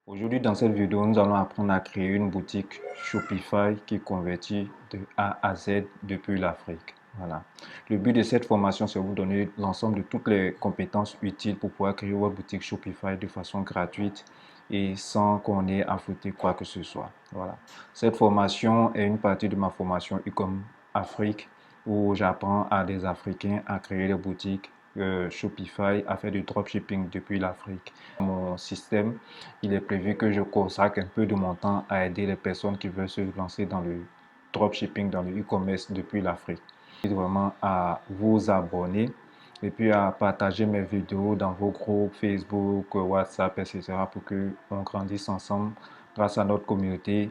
Aujourd'hui, dans cette vidéo, nous allons apprendre à créer une boutique Shopify qui convertit de A à Z depuis l'Afrique. Voilà. Le but de cette formation, c'est de vous donner l'ensemble de toutes les compétences utiles pour pouvoir créer votre boutique Shopify de façon gratuite et sans qu'on ait à foutre quoi que ce soit. Voilà. Cette formation est une partie de ma formation Ecom Afrique où j'apprends à des Africains à créer des boutiques Shopify, à faire du dropshipping depuis l'Afrique. Mon système, il est prévu que je consacre un peu de mon temps à aider les personnes qui veulent se lancer dans le dropshipping, dans le e-commerce depuis l'Afrique. Je vous invite vraiment à vous abonner et puis à partager mes vidéos dans vos groupes Facebook, WhatsApp, etc. pour qu'on grandisse ensemble grâce à notre communauté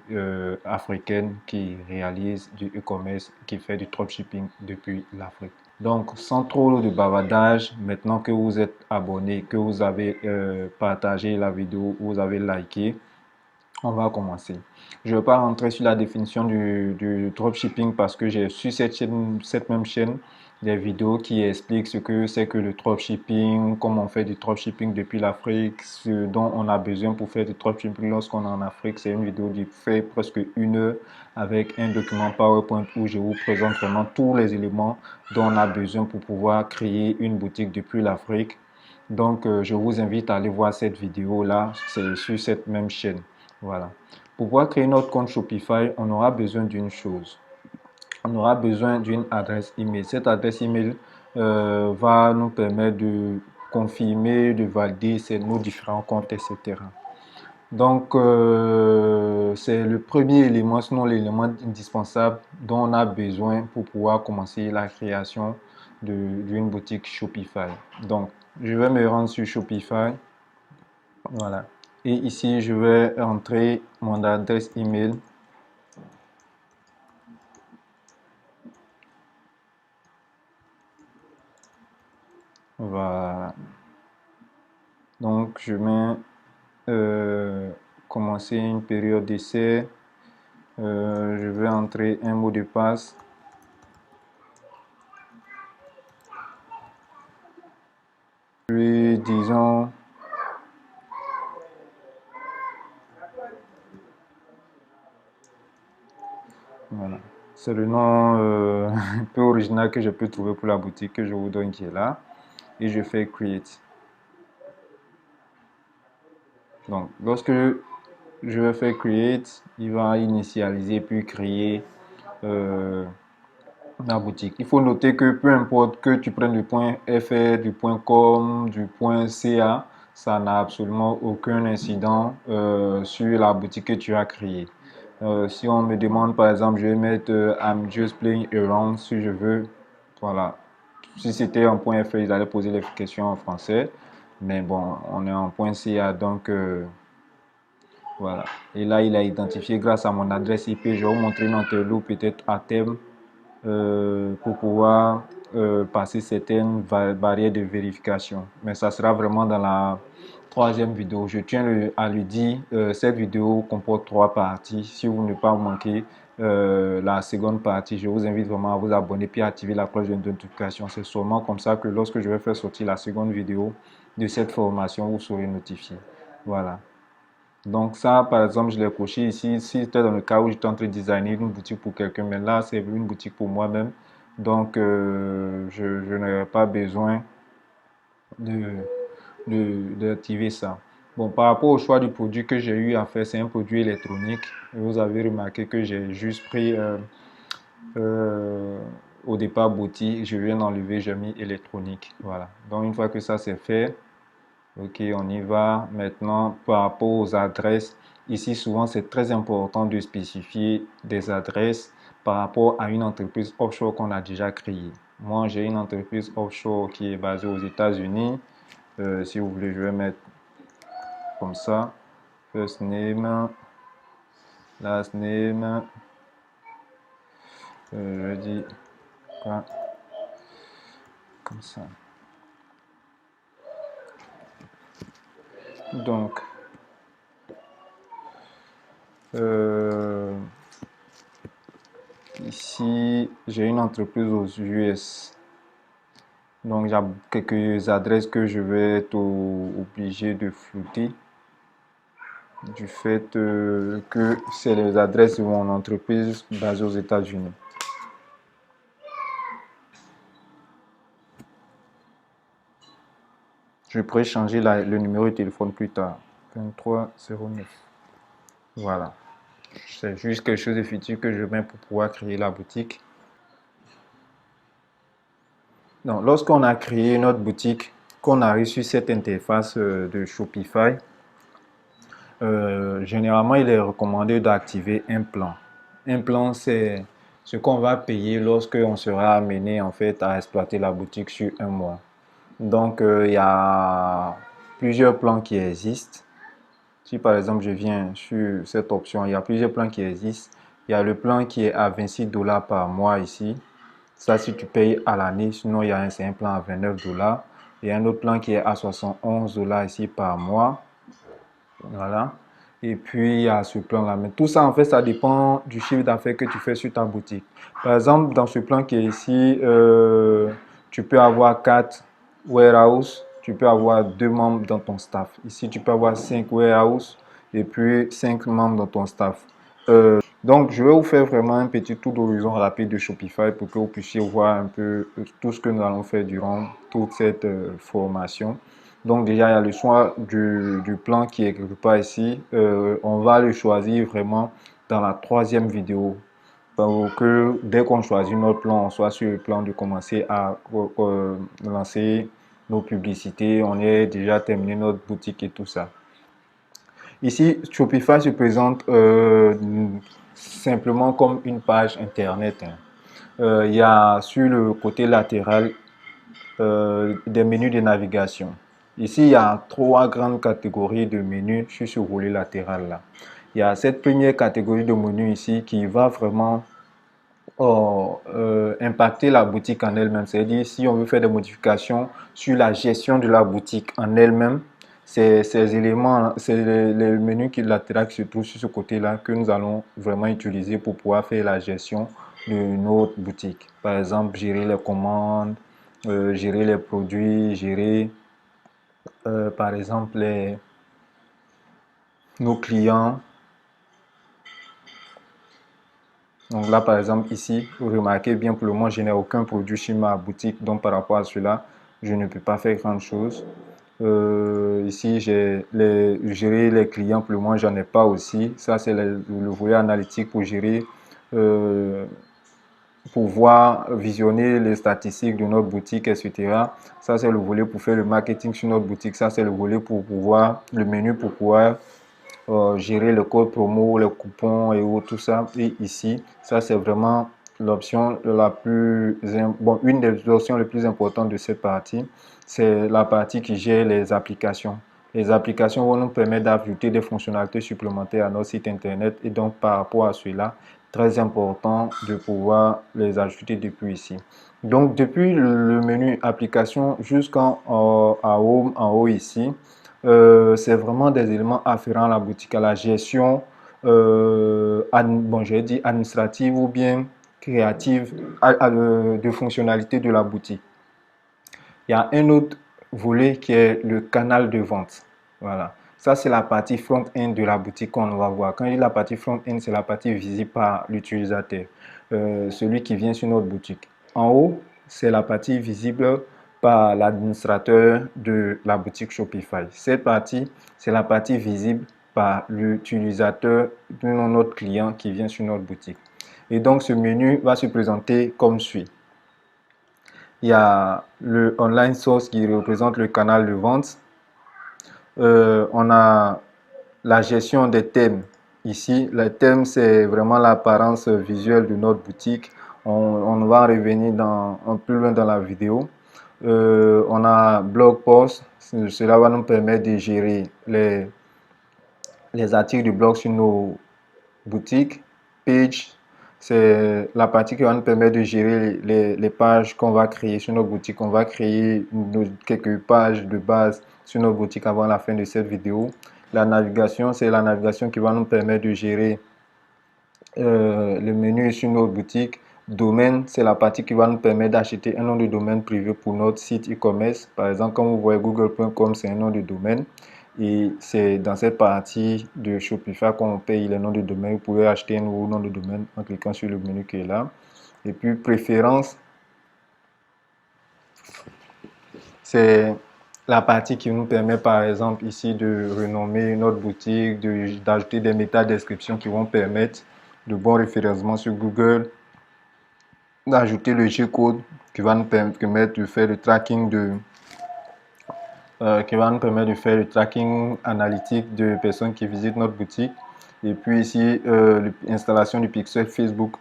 africaine qui réalise du e-commerce, qui fait du dropshipping depuis l'Afrique. Donc, sans trop de bavardage, maintenant que vous êtes abonné, que vous avez partagé la vidéo, vous avez liké, on va commencer. Je ne vais pas rentrer sur la définition du dropshipping parce que j'ai sur cette même chaîne des vidéos qui expliquent ce que c'est que le dropshipping, comment on fait du dropshipping depuis l'Afrique, ce dont on a besoin pour faire du dropshipping lorsqu'on est en Afrique. C'est une vidéo qui fait presque 1 heure avec un document PowerPoint où je vous présente vraiment tous les éléments dont on a besoin pour pouvoir créer une boutique depuis l'Afrique. Donc, je vous invite à aller voir cette vidéo-là, c'est sur cette même chaîne. Voilà. Pour pouvoir créer notre compte Shopify, on aura besoin d'une chose. On aura besoin d'une adresse email. Cette adresse email va nous permettre de confirmer, de valider nos différents comptes, etc. Donc, c'est le premier élément, sinon l'élément indispensable dont on a besoin pour pouvoir commencer la création d'une boutique Shopify. Donc, je vais me rendre sur Shopify. Voilà. Et ici, je vais entrer mon adresse email. Voilà. Donc, je mets commencer une période d'essai. Je vais entrer un mot de passe. Puis, disons, voilà. C'est le nom un peu original que je peux trouver pour la boutique que je vous donne qui est là. Et je fais Create. Donc, lorsque je vais faire Create, il va initialiser puis créer la boutique. Il faut noter que peu importe que tu prennes du point .fr, du point .com, du point .ca, ça n'a absolument aucun incident sur la boutique que tu as créée. Si on me demande par exemple, je vais mettre I'm just playing around si je veux. Voilà. Si c'était en point .fr, ils allaient poser les questions en français. Mais bon, on est en point .ca donc voilà. Et là, il a identifié grâce à mon adresse IP. Je vais vous montrer une interlude peut-être à terme pour pouvoir passer certaines barrières de vérification. Mais ça sera vraiment dans la troisième vidéo. Je tiens à lui dire, cette vidéo comporte 3 parties. Si vous ne pas manquer la seconde partie, je vous invite vraiment à vous abonner puis à activer la cloche de notification. C'est seulement comme ça que lorsque je vais faire sortir la seconde vidéo de cette formation, vous serez notifié. Voilà. Donc ça, par exemple, je l'ai coché ici. Si c'était dans le cas où j'étais en train de designer une boutique pour quelqu'un, mais là, c'est une boutique pour moi-même. Donc, je n'aurais pas besoin d'activer ça. Bon, par rapport au choix du produit que j'ai eu à faire, c'est un produit électronique. Vous avez remarqué que j'ai juste pris euh, au départ boutique. Je viens d'enlever, j'ai mis électronique. Voilà. Donc, une fois que ça c'est fait, ok, on y va. Maintenant, par rapport aux adresses, ici, souvent, c'est très important de spécifier des adresses par rapport à une entreprise offshore qu'on a déjà créée. Moi, j'ai une entreprise offshore qui est basée aux États-Unis. Si vous voulez, je vais mettre comme ça. First name, last name. Je dis quoi? Comme ça. Donc, ici, j'ai une entreprise aux US. Donc, il y a quelques adresses que je vais être obligé de flouter. du fait que c'est les adresses de mon entreprise basée aux États-Unis. Je pourrais changer le numéro de téléphone plus tard. 2309. Voilà. C'est juste quelque chose de futur que je mets pour pouvoir créer la boutique. Donc, lorsqu'on a créé notre boutique, qu'on a reçu cette interface de Shopify, généralement, il est recommandé d'activer un plan. Un plan, c'est ce qu'on va payer lorsqu'on sera amené en fait à exploiter la boutique sur un mois. Donc, il y a plusieurs plans qui existent. Si par exemple je viens sur cette option, il y a plusieurs plans qui existent. Il y a le plan qui est à 26 $ par mois ici. Ça, si tu payes à l'année, sinon il y a un plan à 29 $. Il y a un autre plan qui est à 71 $ ici par mois. Voilà. Et puis il y a ce plan-là. Mais tout ça, en fait, ça dépend du chiffre d'affaires que tu fais sur ta boutique. Par exemple, dans ce plan qui est ici, tu peux avoir 4 warehouses. Tu peux avoir 2 membres dans ton staff. Ici, tu peux avoir 5 warehouses et puis 5 membres dans ton staff. Donc, je vais vous faire vraiment un petit tour d'horizon rapide de Shopify pour que vous puissiez voir un peu tout ce que nous allons faire durant toute cette formation. Donc, déjà, il y a le choix du plan qui est quelque part ici. On va le choisir vraiment dans la 3e vidéo. Pour que dès qu'on choisit notre plan, on soit sur le plan de commencer à lancer nos publicités. On ait déjà terminé notre boutique et tout ça. Ici, Shopify se présente simplement comme une page internet. Il y a sur le côté latéral des menus de navigation. Ici, il y a 3 grandes catégories de menus sur ce volet latéral là. Il y a cette première catégorie de menus ici qui va vraiment impacter la boutique en elle-même. C'est-à-dire si on veut faire des modifications sur la gestion de la boutique en elle-même, ces éléments, c'est les menus qui latérales qui se trouvent sur ce côté-là que nous allons vraiment utiliser pour pouvoir faire la gestion de notre boutique. Par exemple, gérer les commandes, gérer les produits, gérer par exemple nos clients. Donc là, par exemple, ici, vous remarquez bien, pour le moment, je n'ai aucun produit sur ma boutique. Donc, par rapport à cela, je ne peux pas faire grand chose. Ici, j'ai gérer les clients. Pour le moment, j'en ai pas aussi. Ça, c'est le volet analytique pour gérer, pour voir, visionner les statistiques de notre boutique, etc. Ça, c'est le volet pour faire le marketing sur notre boutique. Ça, c'est le volet pour pouvoir, le menu pour pouvoir gérer le code promo, les coupons et tout ça. Et ici, ça c'est vraiment l'option la plus, bon, une des options les plus importantes de cette partie, c'est la partie qui gère les applications. Les applications vont nous permettre d'ajouter des fonctionnalités supplémentaires à notre site internet et donc par rapport à cela, très important de pouvoir les ajouter depuis ici. Donc depuis le menu application jusqu'en home, en haut ici, c'est vraiment des éléments afférents à la boutique, à la gestion, bon, j'ai dit administrative ou bien créative de fonctionnalité de la boutique. Il y a un autre volet qui est le canal de vente. Voilà. Ça, c'est la partie front-end de la boutique qu'on va voir. Quand je dis la partie front-end, c'est la partie visible par l'utilisateur, celui qui vient sur notre boutique. En haut, c'est la partie visible par l'administrateur de la boutique Shopify. Cette partie, c'est la partie visible par l'utilisateur de notre client qui vient sur notre boutique. Et donc, ce menu va se présenter comme suit. Il y a le online source qui représente le canal de vente. On a la gestion des thèmes. Ici, les thèmes, c'est vraiment l'apparence visuelle de notre boutique. On va revenir un peu loin dans la vidéo. On a blog post. Cela va nous permettre de gérer les articles du blog sur nos boutiques. Page, c'est la partie qui va nous permettre de gérer les pages qu'on va créer sur notre boutique. On va créer quelques pages de base sur notre boutique avant la fin de cette vidéo. La navigation, c'est la navigation qui va nous permettre de gérer le menu sur notre boutique. Domaine, c'est la partie qui va nous permettre d'acheter un nom de domaine privé pour notre site e-commerce. Par exemple, comme vous voyez, google.com, c'est un nom de domaine. Et c'est dans cette partie de Shopify qu'on paye les noms de domaine. Vous pouvez acheter un nouveau nom de domaine en cliquant sur le menu qui est là. Et puis préférence, c'est la partie qui nous permet par exemple ici de renommer notre boutique, d'ajouter des métadescriptions qui vont permettre de bon référencement sur Google, d'ajouter le G-code qui va nous permettre de faire le tracking analytique de personnes qui visitent notre boutique. Et puis ici, l'installation du pixel Facebook.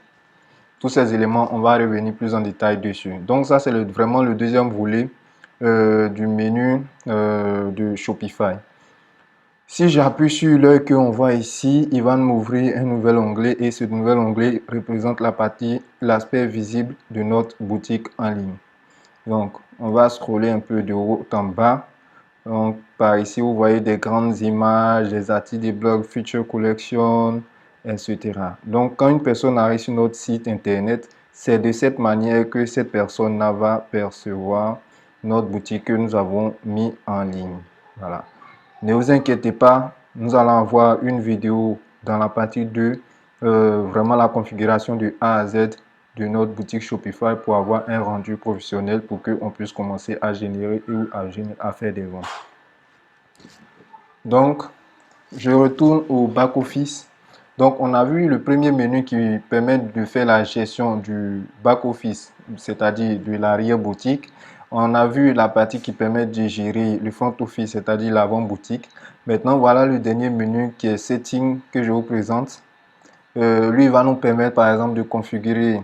Tous ces éléments, on va revenir plus en détail dessus. Donc ça, c'est vraiment le deuxième volet du menu de Shopify. Si j'appuie sur l'œil qu'on voit ici, il va m'ouvrir un nouvel onglet et ce nouvel onglet représente l'aspect visible de notre boutique en ligne. Donc, on va scroller un peu de haut en bas. Donc, par ici, vous voyez des grandes images, des articles des blogs, Future Collection, etc. Donc, quand une personne arrive sur notre site internet, c'est de cette manière que cette personne va percevoir notre boutique que nous avons mis en ligne. Voilà. Ne vous inquiétez pas, nous allons avoir une vidéo dans la partie 2, vraiment la configuration de A à Z de notre boutique Shopify pour avoir un rendu professionnel pour qu'on puisse commencer à générer ou à faire des ventes. Donc, je retourne au back-office. Donc, on a vu le premier menu qui permet de faire la gestion du back-office, c'est-à-dire de l'arrière-boutique. On a vu la partie qui permet de gérer le front-office, c'est-à-dire l'avant-boutique. Maintenant, voilà le dernier menu qui est Setting que je vous présente. Lui, il va nous permettre, par exemple, de configurer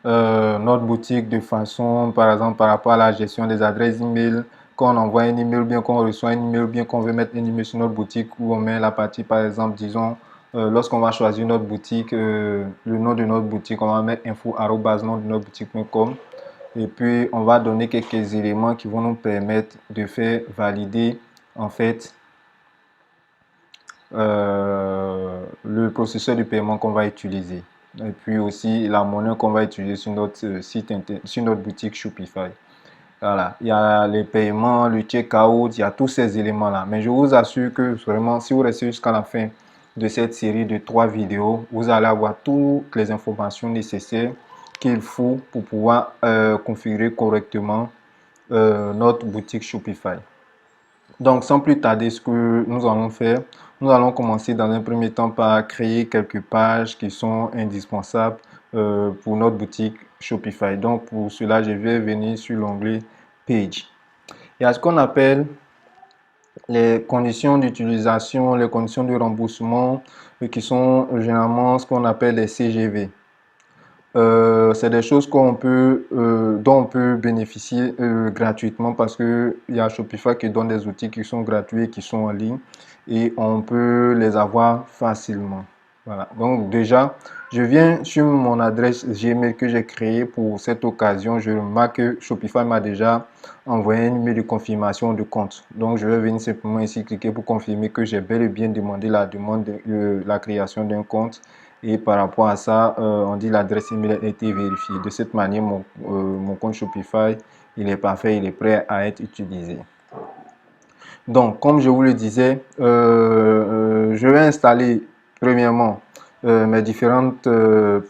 notre boutique de façon, par exemple, par rapport à la gestion des adresses email, quand on envoie un email, ou bien qu'on reçoit un email, ou bien qu'on veut mettre un email sur notre boutique, où on met la partie, par exemple, disons, lorsqu'on va choisir notre boutique, le nom de notre boutique, on va mettre info@nom de notre boutique.com. Et puis, on va donner quelques éléments qui vont nous permettre de faire valider, en fait, le processus de paiement qu'on va utiliser. Et puis aussi la monnaie qu'on va utiliser sur notre site internet, sur notre boutique Shopify. Voilà, il y a les paiements, le check-out, il y a tous ces éléments-là. Mais je vous assure que vraiment, si vous restez jusqu'à la fin de cette série de 3 vidéos, vous allez avoir toutes les informations nécessaires qu'il faut pour pouvoir configurer correctement notre boutique Shopify. Donc, sans plus tarder, ce que nous allons faire, nous allons commencer dans un premier temps par créer quelques pages qui sont indispensables pour notre boutique Shopify. Donc, pour cela, je vais venir sur l'onglet Page. Il y a ce qu'on appelle les conditions d'utilisation, les conditions de remboursement, qui sont généralement ce qu'on appelle les CGV. C'est des choses dont on peut bénéficier gratuitement parce qu'il y a Shopify qui donne des outils qui sont gratuits et qui sont en ligne et on peut les avoir facilement. Voilà. Donc déjà, je viens sur mon adresse Gmail que j'ai créée pour cette occasion. Je remarque que Shopify m'a déjà envoyé un email de confirmation de compte. Donc je vais venir simplement ici cliquer pour confirmer que j'ai bel et bien demandé la création d'un compte. Et par rapport à ça, on dit l'adresse email a été vérifiée. De cette manière, mon compte Shopify, il est parfait, il est prêt à être utilisé. Donc, comme je vous le disais, je vais installer premièrement mes différentes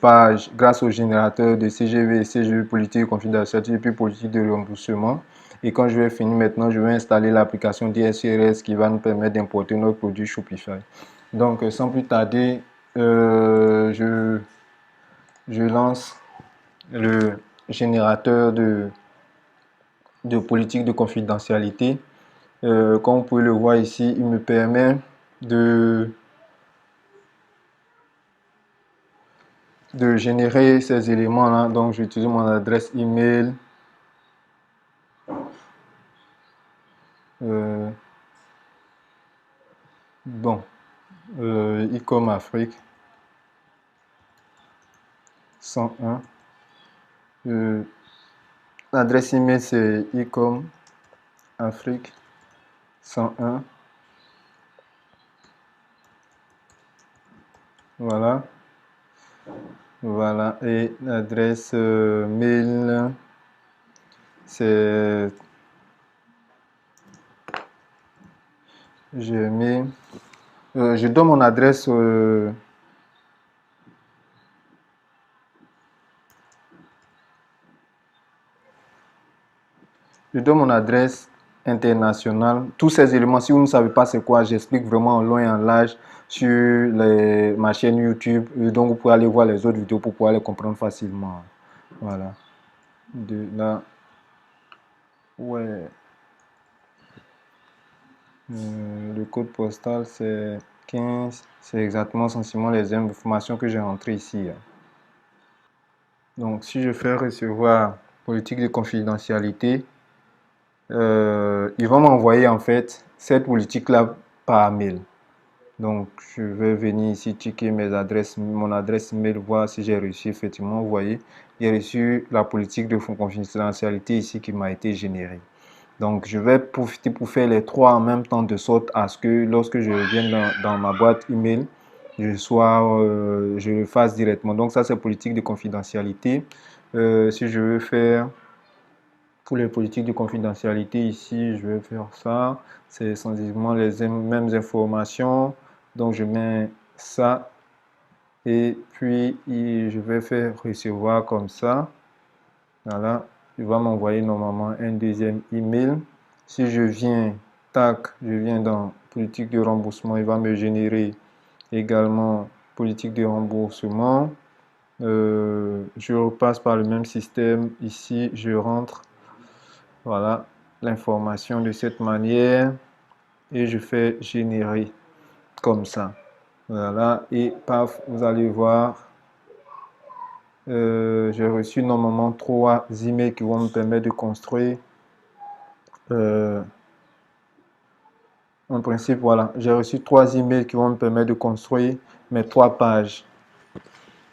pages grâce au générateur de CGV, CGV politique, confidentialité et puis politique de remboursement. Et quand je vais finir maintenant, je vais installer l'application DSCRS qui va nous permettre d'importer notre produit Shopify. Donc, sans plus tarder, je lance le générateur de politique de confidentialité. Comme vous pouvez le voir ici, il me permet de générer ces éléments-là. Donc, j'utilise mon adresse email. Bon, Ecom Afrique 101. L'adresse email c'est Ecom Afrique 101. Voilà. Voilà. Et l'adresse mail c'est Je donne mon adresse. Je donne mon adresse internationale. Tous ces éléments, si vous ne savez pas c'est quoi, j'explique vraiment en long et en large sur ma chaîne YouTube. Donc, vous pouvez aller voir les autres vidéos pour pouvoir les comprendre facilement. Voilà. De là. Ouais. Le code postal, c'est 15. C'est exactement sensiblement les informations que j'ai rentrées ici. Donc, si je fais recevoir politique de confidentialité, ils vont m'envoyer en fait cette politique-là par mail. Donc, je vais venir ici checker mon adresse mail, voir si j'ai reçu effectivement. Vous voyez, j'ai reçu la politique de confidentialité ici qui m'a été générée. Donc, je vais profiter pour faire les trois en même temps de sorte à ce que lorsque je vienne dans ma boîte email, je le fasse directement. Donc, ça, c'est politique de confidentialité. Si je veux faire pour les politiques de confidentialité ici, je vais faire ça. C'est sensiblement les mêmes informations. Donc, je mets ça et puis je vais faire recevoir comme ça. Voilà, il va m'envoyer normalement un deuxième email. Si je viens, tac, je viens dans politique de remboursement, il va me générer également politique de remboursement. Je repasse par le même système. Ici, je rentre, voilà, l'information de cette manière et je fais générer comme ça. Voilà, et paf, vous allez voir, j'ai reçu normalement 3 emails qui vont me permettre de construire. En principe, voilà, j'ai reçu 3 emails qui vont me permettre de construire mes 3 pages.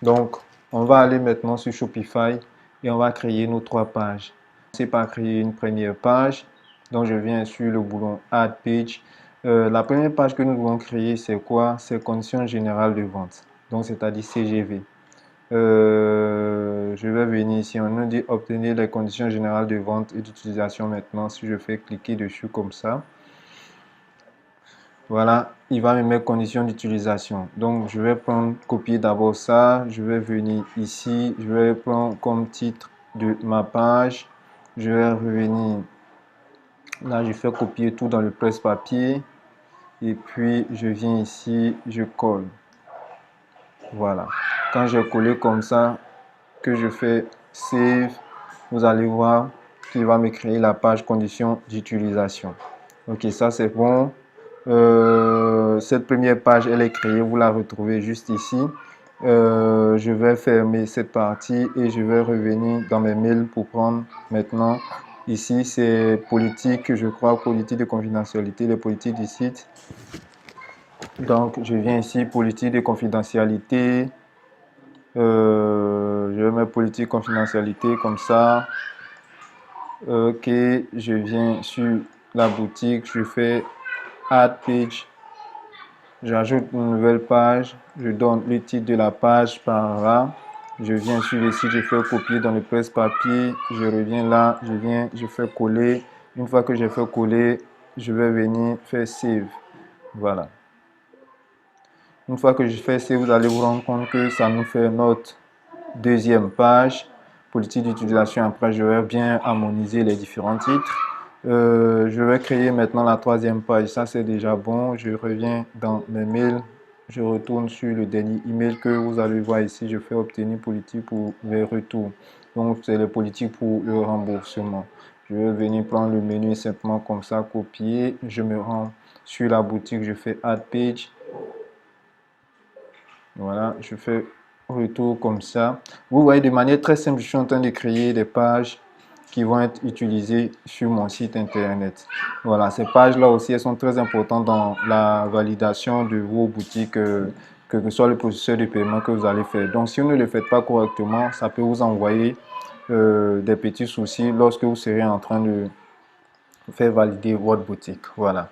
Donc, on va aller maintenant sur Shopify et on va créer nos 3 pages. C'est par créer une première page. Donc, je viens sur le bouton Add Page. La première page que nous devons créer, c'est quoi? C'est conditions générales de vente. Donc, c'est-à-dire CGV. Je vais venir ici. On nous dit obtenir les conditions générales de vente et d'utilisation maintenant. Si je fais cliquer dessus comme ça. Voilà, il va me mettre conditions d'utilisation. Donc, je vais prendre, copier d'abord ça. Je vais venir ici. Je vais prendre comme titre de ma page. Je vais revenir. Là, je fais copier tout dans le presse-papier. Et puis, je viens ici, je colle. Voilà. Quand j'ai collé comme ça, que je fais Save, vous allez voir qu'il va me créer la page conditions d'utilisation. Ok, ça c'est bon. Cette première page, elle est créée, vous la retrouvez juste ici. Je vais fermer cette partie et je vais revenir dans mes mails pour prendre maintenant. Ici, c'est politique, je crois, politique de confidentialité, les politiques du site. Donc, je viens ici, politique de confidentialité. Je vais mettre politique confidentialité comme ça. Ok, je viens sur la boutique, je fais Add Page. J'ajoute une nouvelle page, je donne le titre de la page par là. Je viens sur le site, je fais copier dans le presse-papier. Je reviens là, je fais coller. Une fois que j'ai fait coller, je vais venir faire Save. Voilà. Une fois que je fais Save, vous allez vous rendre compte que ça nous fait notre deuxième page. Politique d'utilisation. Après, je vais bien harmoniser les différents titres. Je vais créer maintenant la troisième page. Ça, c'est déjà bon. Je reviens dans mes mails. Je retourne sur le dernier email que vous allez voir ici. Je fais obtenir politique pour les retours. Donc, c'est les politiques pour le remboursement. Je vais venir prendre le menu simplement comme ça, copier. Je me rends sur la boutique. Je fais Add Page. Voilà, je fais retour comme ça. Vous voyez, de manière très simple, je suis en train de créer des pages qui vont être utilisées sur mon site internet. Voilà, ces pages-là aussi, elles sont très importantes dans la validation de vos boutiques, que ce soit le processus de paiement que vous allez faire. Donc, si vous ne le faites pas correctement, ça peut vous envoyer des petits soucis lorsque vous serez en train de faire valider votre boutique. Voilà.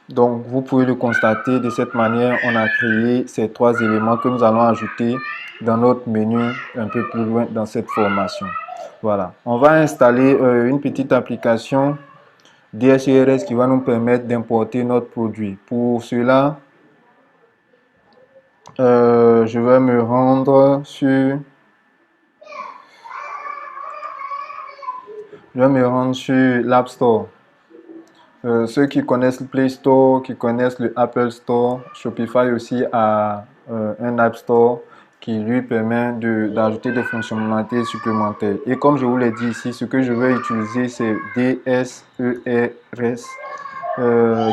Donc, vous pouvez le constater de cette manière, on a créé ces 3 éléments que nous allons ajouter dans notre menu un peu plus loin dans cette formation. Voilà, on va installer une petite application DSURS qui va nous permettre d'importer notre produit. Pour cela, je vais me rendre sur l'App Store. Ceux qui connaissent le Play Store, qui connaissent le Apple Store, Shopify aussi a un App Store qui lui permet d'ajouter des fonctionnalités supplémentaires. Et comme je vous l'ai dit ici, ce que je vais utiliser, c'est DSERS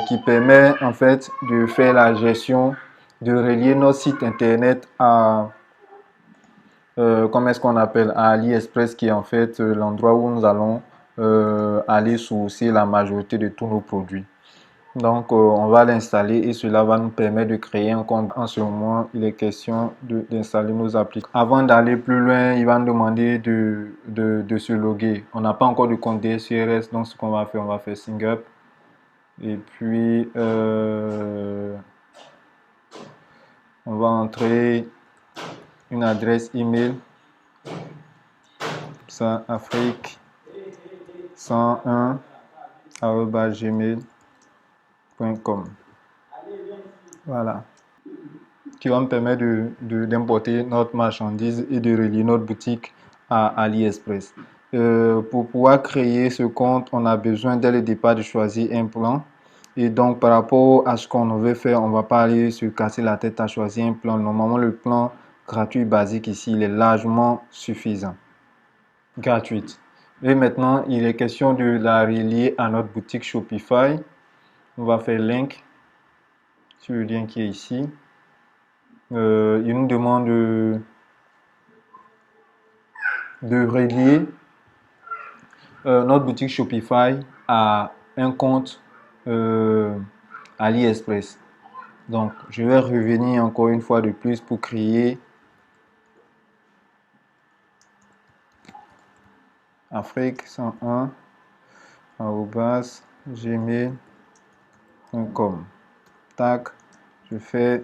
qui permet en fait de faire la gestion, de relier notre site internet à, comment est-ce qu'on appelle, à AliExpress, qui est en fait l'endroit où nous allons aller sourcer la majorité de tous nos produits. Donc, on va l'installer et cela va nous permettre de créer un compte. En ce moment, il est question d'installer nos applications. Avant d'aller plus loin, il va nous demander de se loguer. On n'a pas encore de compte DSURS, donc ce qu'on va faire, on va faire Sign Up. Et puis, on va entrer une adresse email. Ça, Afrique 101@gmail.com. Voilà. Qui va me permettre d'importer notre marchandise et de relier notre boutique à AliExpress. Pour pouvoir créer ce compte, on a besoin dès le départ de choisir un plan. Et donc, par rapport à ce qu'on veut faire, on ne va pas aller se casser la tête à choisir un plan. Normalement, le plan gratuit basique ici, il est largement suffisant. Gratuite. Et maintenant, il est question de la relier à notre boutique Shopify. On va faire link sur le lien qui est ici. Il nous demande de relier notre boutique Shopify à un compte AliExpress. Donc, je vais revenir encore une fois de plus pour créer Afrique 101@gmail.com. Tac, je fais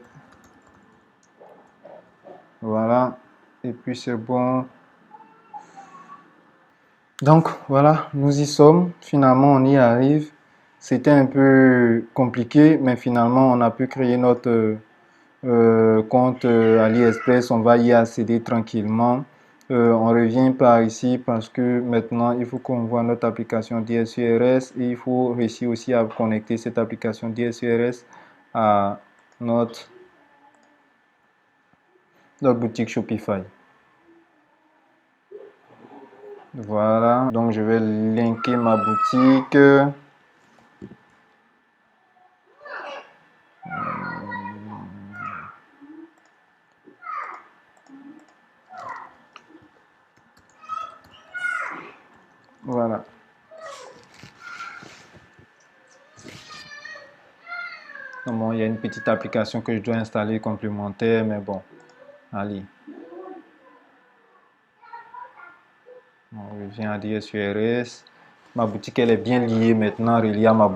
voilà, et puis c'est bon. Donc voilà, nous y sommes. Finalement, on y arrive. C'était un peu compliqué, mais finalement, on a pu créer notre compte AliExpress. On va y accéder tranquillement. On revient par ici parce que maintenant, il faut qu'on voit notre application DSURS et il faut réussir aussi à connecter cette application DSURS à notre boutique Shopify. Voilà, donc je vais linker ma boutique. Voilà. Bon, il y a une petite application que je dois installer complémentaire, mais bon, allez. On revient à DSURS. Ma boutique, elle est bien liée maintenant, reliée à ma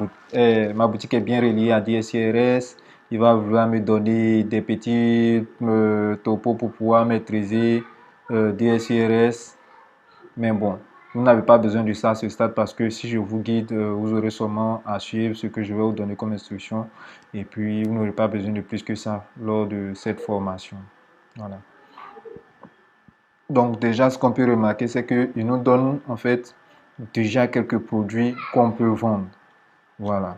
boutique est bien reliée à DSURS. Il va vouloir me donner des petits topos pour pouvoir maîtriser DSURS. Mais bon, vous n'avez pas besoin de ça à ce stade parce que si je vous guide, vous aurez seulement à suivre ce que je vais vous donner comme instruction. Et puis, vous n'aurez pas besoin de plus que ça lors de cette formation. Voilà. Donc déjà, ce qu'on peut remarquer, c'est qu'il nous donne en fait déjà quelques produits qu'on peut vendre. Voilà.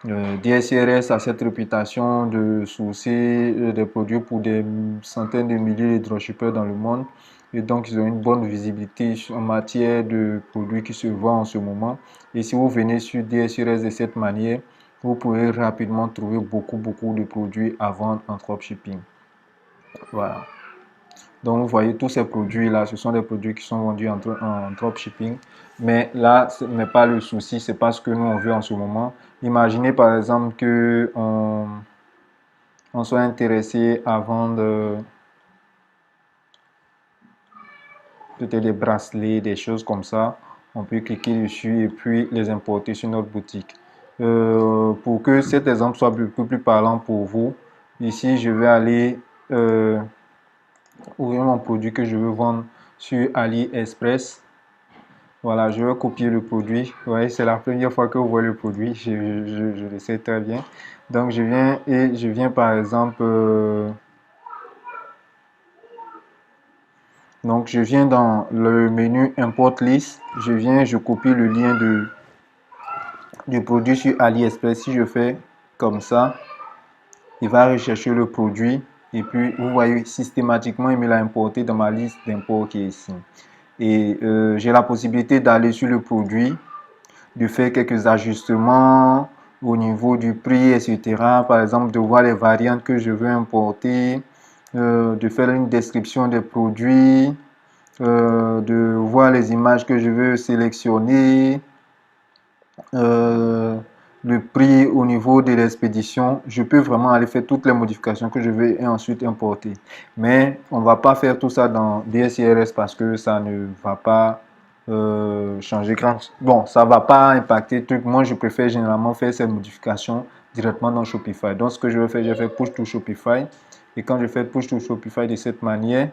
DSURS a cette réputation de sourcer des produits pour des centaines de milliers de dropshippers dans le monde. Et donc, ils ont une bonne visibilité en matière de produits qui se vendent en ce moment. Et si vous venez sur DSURS de cette manière, vous pourrez rapidement trouver beaucoup de produits à vendre en dropshipping. Voilà. Donc, vous voyez, tous ces produits-là, ce sont des produits qui sont vendus en dropshipping. Mais là, ce n'est pas le souci, c'est pas ce que nous, on veut en ce moment. Imaginez par exemple que on soit intéressé à vendre peut-être des bracelets, des choses comme ça. On peut cliquer dessus et puis les importer sur notre boutique. Pour que cet exemple soit beaucoup plus parlant pour vous, ici, je vais aller ouvrir mon produit que je veux vendre sur AliExpress. Voilà, je vais copier le produit. Ouais, c'est la première fois que vous voyez le produit. Je le sais très bien. Donc, je viens et je viens par exemple. Donc, je viens dans le menu Import List. Je viens, je copie le lien du produit sur AliExpress. Si je fais comme ça, il va rechercher le produit. Et puis, vous voyez, systématiquement, il me l'a importé dans ma liste d'import qui est ici. Et j'ai la possibilité d'aller sur le produit, de faire quelques ajustements au niveau du prix, etc. Par exemple, de voir les variantes que je veux importer, de faire une description des produits, de voir les images que je veux sélectionner, euh, le prix au niveau de l'expédition. Je peux vraiment aller faire toutes les modifications que je veux et ensuite importer. Mais on ne va pas faire tout ça dans DSCRS parce que ça ne va pas changer grand. Bon, ça ne va pas impacter le truc. Moi, je préfère généralement faire ces modifications directement dans Shopify. Donc, ce que je vais faire, je vais faire push to Shopify. Et quand je fais push to Shopify de cette manière,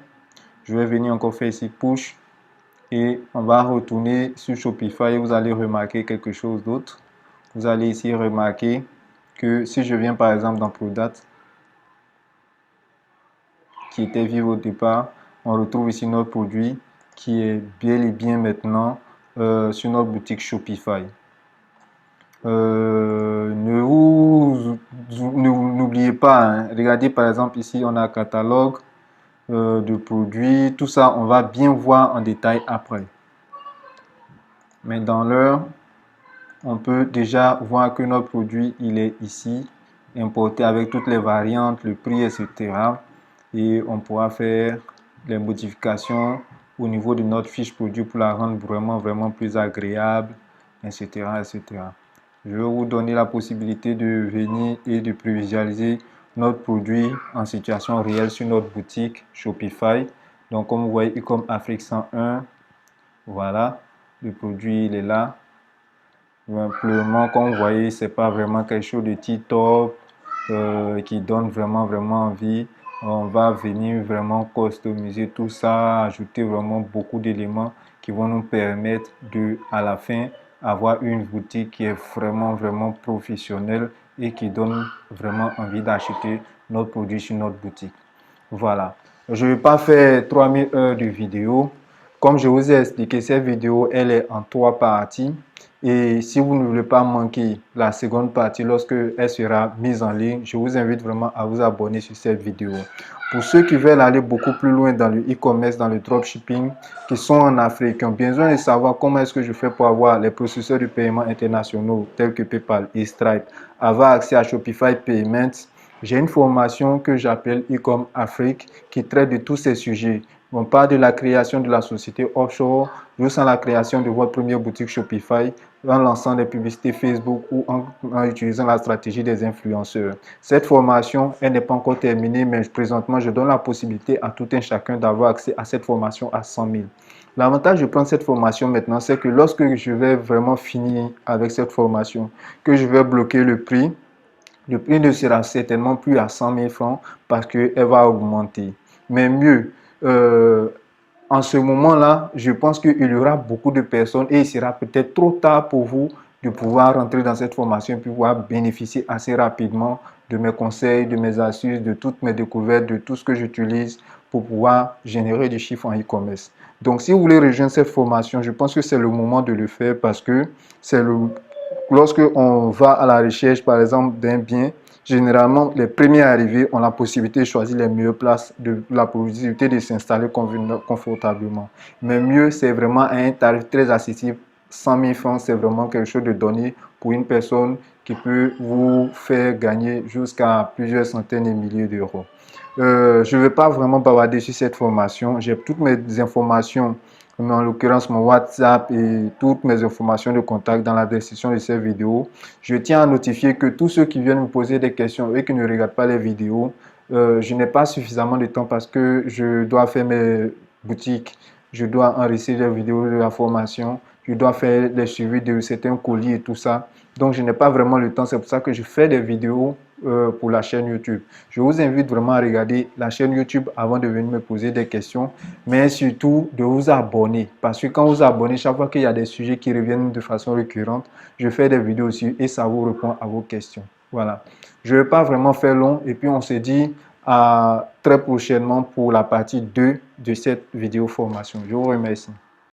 je vais venir encore faire ici push et on va retourner sur Shopify et vous allez remarquer quelque chose d'autre. Vous allez ici remarquer que si je viens par exemple dans Product qui était vivre au départ, on retrouve ici notre produit qui est bel et bien maintenant sur notre boutique Shopify. N'oubliez pas, hein, regardez par exemple ici on a un catalogue de produits, tout ça on va bien voir en détail après. Mais dans l'heure, on peut déjà voir que notre produit il est ici, importé avec toutes les variantes, le prix, etc. Et on pourra faire les modifications au niveau de notre fiche produit pour la rendre vraiment plus agréable, etc., etc. Je vais vous donner la possibilité de venir et de prévisualiser notre produit en situation réelle sur notre boutique Shopify. Donc, comme vous voyez, Ecom Afrique 101, voilà, le produit il est là. Simplement, comme vous voyez, c'est pas vraiment quelque chose de top qui donne vraiment envie. On va venir vraiment customiser tout ça, ajouter vraiment beaucoup d'éléments qui vont nous permettre de, à la fin, avoir une boutique qui est vraiment professionnelle et qui donne vraiment envie d'acheter notre produit sur notre boutique. Voilà. Je ne vais pas faire 3000 heures de vidéo. Comme je vous ai expliqué, cette vidéo, elle est en 3 parties. Et si vous ne voulez pas manquer la seconde partie lorsque elle sera mise en ligne, je vous invite vraiment à vous abonner sur cette vidéo. Pour ceux qui veulent aller beaucoup plus loin dans le e-commerce, dans le dropshipping, qui sont en Afrique, qui ont besoin de savoir comment est-ce que je fais pour avoir les processeurs de paiement internationaux tels que PayPal et Stripe, avoir accès à Shopify Payments, j'ai une formation que j'appelle Ecom Afrique qui traite de tous ces sujets. On parle de la création de la société offshore jusqu'à la création de votre première boutique Shopify en lançant des publicités Facebook ou en utilisant la stratégie des influenceurs. Cette formation, elle n'est pas encore terminée, mais présentement, je donne la possibilité à tout un chacun d'avoir accès à cette formation à 100 000. L'avantage de prendre cette formation maintenant, c'est que lorsque je vais vraiment finir avec cette formation, que je vais bloquer le prix ne sera certainement plus à 100 000 francs parce qu'elle va augmenter. Mais mieux, en ce moment-là, je pense qu'il y aura beaucoup de personnes et il sera peut-être trop tard pour vous de pouvoir rentrer dans cette formation et pouvoir bénéficier assez rapidement de mes conseils, de mes astuces, de toutes mes découvertes, de tout ce que j'utilise pour pouvoir générer du chiffre en e-commerce. Donc, si vous voulez rejoindre cette formation, je pense que c'est le moment de le faire parce que c'est lorsque on va à la recherche, par exemple, d'un bien, généralement, les premiers arrivés ont la possibilité de choisir les meilleures places, de la possibilité de s'installer confortablement. Mais mieux, c'est vraiment un tarif très accessible. 100 000 francs, c'est vraiment quelque chose de donné pour une personne qui peut vous faire gagner jusqu'à plusieurs centaines de milliers d'euros. Je ne vais pas vraiment bavarder sur cette formation. J'ai toutes mes informations, en l'occurrence mon WhatsApp et toutes mes informations de contact dans la description de cette vidéo. Je tiens à notifier que tous ceux qui viennent me poser des questions et qui ne regardent pas les vidéos, je n'ai pas suffisamment de temps parce que je dois faire mes boutiques, je dois enregistrer les vidéos de la formation, je dois faire les suivis de certains colis et tout ça. Donc, je n'ai pas vraiment le temps. C'est pour ça que je fais des vidéos pour la chaîne YouTube. Je vous invite vraiment à regarder la chaîne YouTube avant de venir me poser des questions, mais surtout de vous abonner. Parce que quand vous abonnez, chaque fois qu'il y a des sujets qui reviennent de façon récurrente, je fais des vidéos aussi et ça vous répond à vos questions. Voilà. Je ne vais pas vraiment faire long et puis on se dit à très prochainement pour la partie 2 de cette vidéo formation. Je vous remercie.